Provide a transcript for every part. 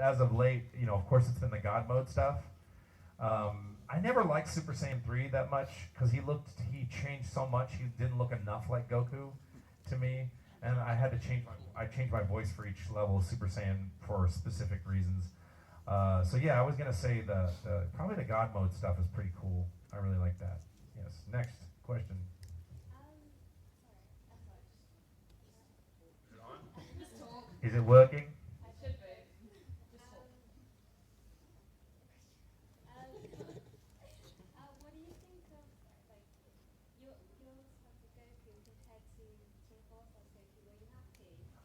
as of late, of course, it's been the God mode stuff. I never liked Super Saiyan 3 that much because he changed so much. He didn't look enough like Goku to me, and I had to I changed my voice for each level of Super Saiyan for specific reasons. So yeah, I was gonna say probably the God mode stuff is pretty cool. I really like that. Yes. Next question. Is it working?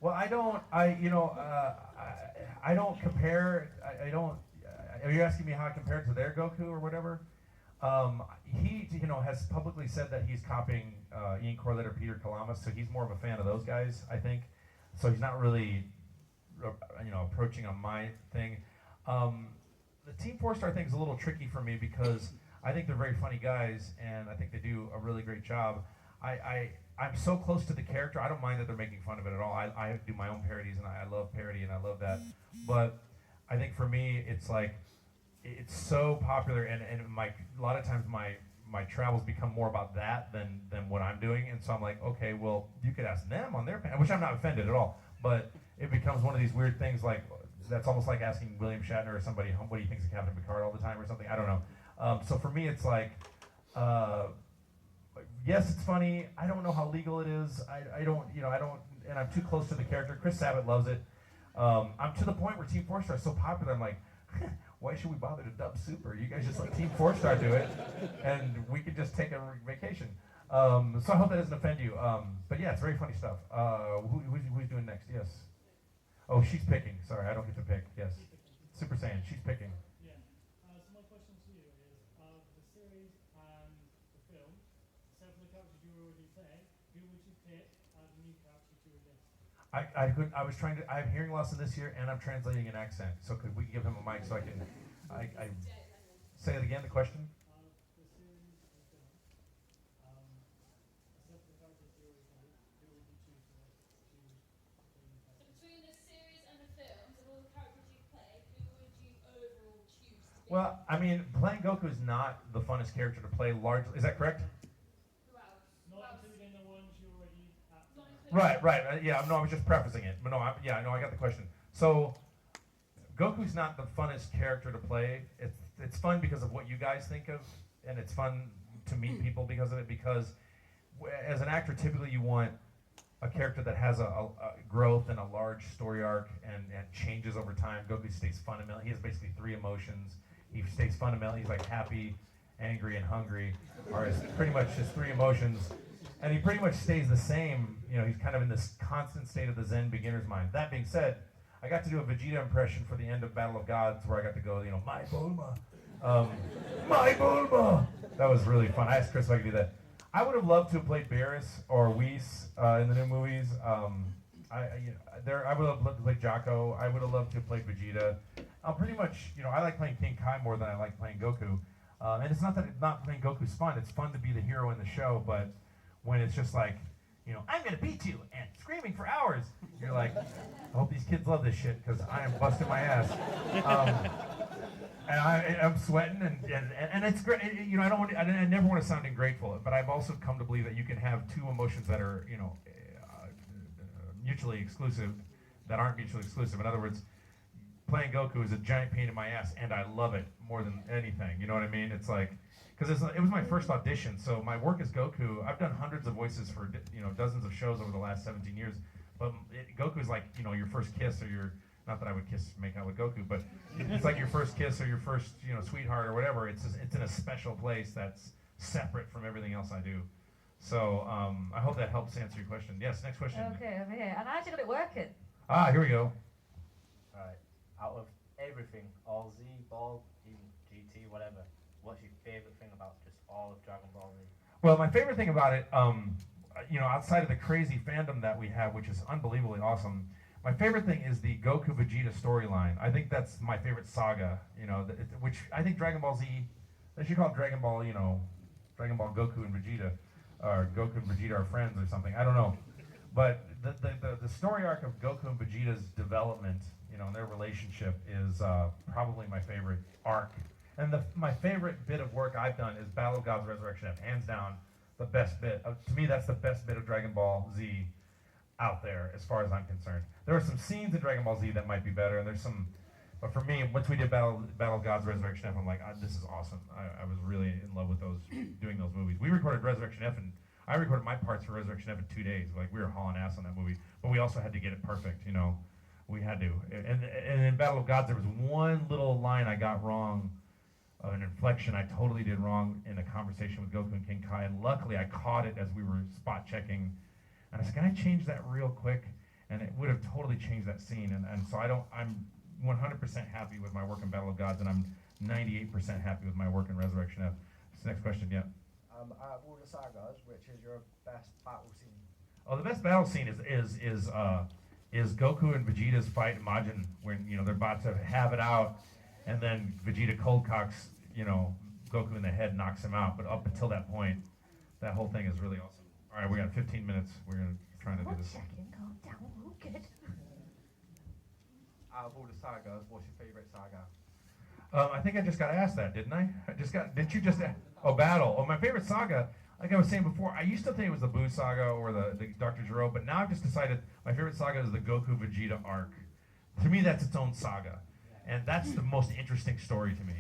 Well, I don't. I don't compare. I don't. Are you asking me how I compare it to their Goku or whatever? He, has publicly said that he's copying Ian Corlett or Peter Kalamas, so he's more of a fan of those guys, I think. So he's not really, approaching on my thing. The Team 4-Star thing is a little tricky for me because I think they're very funny guys, and I think they do a really great job. I'm so close to the character, I don't mind that they're making fun of it at all. I do my own parodies, and I love parody, and I love that. But I think for me, it's like, it's so popular, and a lot of times my travels become more about that than what I'm doing, and so I'm like, okay, well, you could ask them on their panel, which I'm not offended at all, but it becomes one of these weird things like, that's almost like asking William Shatner or somebody, what do you think of Captain Picard all the time or something, I don't know. So for me, it's like, yes, it's funny. I don't know how legal it is. I don't, and I'm too close to the character. Chris Sabat loves it. I'm to the point where Team 4-Star is so popular, I'm like, why should we bother to dub Super? You guys just let Team 4-Star do it, and we could just take a vacation. So I hope that doesn't offend you. But yeah, it's very funny stuff. Who's doing next? Yes. Oh, she's picking. Sorry, I don't get to pick. Yes. Super Saiyan, she's picking. Yeah. So my question to you is, the series and the film, except for the characters you already said, who would you pick as the new characters you would list? I was trying to. I have hearing loss in this year, and I'm translating an accent. So could we give him a mic so I can? I say it again. The question. The series and the film, except for the characters you already said, who would you choose to choose? So between the series and the films and all the characters you play, who would you overall choose to be? Well, I mean, playing Goku is not the funnest character to play. Largely, is that correct? Who else? Not including the ones you already have. Right. Yeah, no, I was just prefacing it. But no, I got the question. So, Goku's not the funnest character to play. It's fun because of what you guys think of, and it's fun to meet people because of it. Because as an actor, typically you want a character that has a growth and a large story arc and changes over time. Goku stays fundamental. He has basically 3 emotions. He stays fundamental. He's like happy, angry, and hungry, are pretty much his 3 emotions. And he pretty much stays the same. He's kind of in this constant state of the Zen beginner's mind. That being said, I got to do a Vegeta impression for the end of Battle of Gods where I got to go, my Bulma. My Bulma! That was really fun. I asked Chris if I could do that. I would have loved to have played Barris or Whis in the new movies. I would have loved to play Jocko. I would have loved to have played Vegeta. Pretty much, I like playing King Kai more than I like playing Goku. And it's not that not playing Goku's fun. It's fun to be the hero in the show, but when it's just like, I'm going to beat you and screaming for hours, you're like, I hope these kids love this shit because I am busting my ass. And I'm sweating, and it's great. I never want to sound ungrateful, but I've also come to believe that you can have 2 emotions that are, mutually exclusive, that aren't mutually exclusive. In other words, playing Goku is a giant pain in my ass, and I love it more than anything. You know what I mean? It's like, because it was my first audition, so my work as Goku, I've done hundreds of voices for dozens of shows over the last 17 years, but Goku is like your first kiss or your, not that I would make out with Goku, but it's like your first kiss or your first sweetheart or whatever. It's in a special place that's separate from everything else I do. So I hope that helps answer your question. Yes, next question. Okay, over here. And I actually got it working. Here we go. Alright, out of everything, all Z, Ball, GT, whatever, what's your favourite thing about just all of Dragon Ball Z? Well, my favorite thing about it, outside of the crazy fandom that we have, which is unbelievably awesome, my favorite thing is the Goku Vegeta storyline. I think that's my favorite saga, which I think Dragon Ball Z, they should call it Dragon Ball, Dragon Ball Goku and Vegeta, or Goku and Vegeta are friends or something, I don't know. But the story arc of Goku and Vegeta's development, and their relationship is probably my favorite arc. And my favorite bit of work I've done is Battle of Gods Resurrection F, hands down the best bit. To me, that's the best bit of Dragon Ball Z out there, as far as I'm concerned. There are some scenes in Dragon Ball Z that might be better, and there's some. But for me, once we did Battle of Gods Resurrection F, I'm like, this is awesome. I was really in love with doing those movies. We recorded Resurrection F, and I recorded my parts for Resurrection F in 2 days. Like, we were hauling ass on that movie, but we also had to get it perfect. We had to. And in Battle of Gods, there was one little line I got wrong, an inflection I totally did wrong in a conversation with Goku and King Kai, and luckily I caught it as we were spot checking, and I said, can I change that real quick? And it would have totally changed that scene, and so I'm 100% happy with my work in Battle of Gods, and I'm 98% happy with my work in Resurrection F. Next question, yeah. Out of all the sagas, which is your best battle scene? Oh, the best battle scene is Goku and Vegeta's fight in Majin, when they're about to have it out, and then Vegeta cold cocks Goku in the head, knocks him out. But up until that point, that whole thing is really awesome. All right, we got 15 minutes. We're trying to do this. Checking, calm down, we're all good. Out of all the sagas, what's your favourite saga? I think I just got asked that, didn't I? Didn't you just? Battle. Oh, my favorite saga. Like I was saying before, I used to think it was the Buu saga or the Dr. Gero, but now I've just decided my favorite saga is the Goku Vegeta arc. To me, that's its own saga, and that's the most interesting story to me.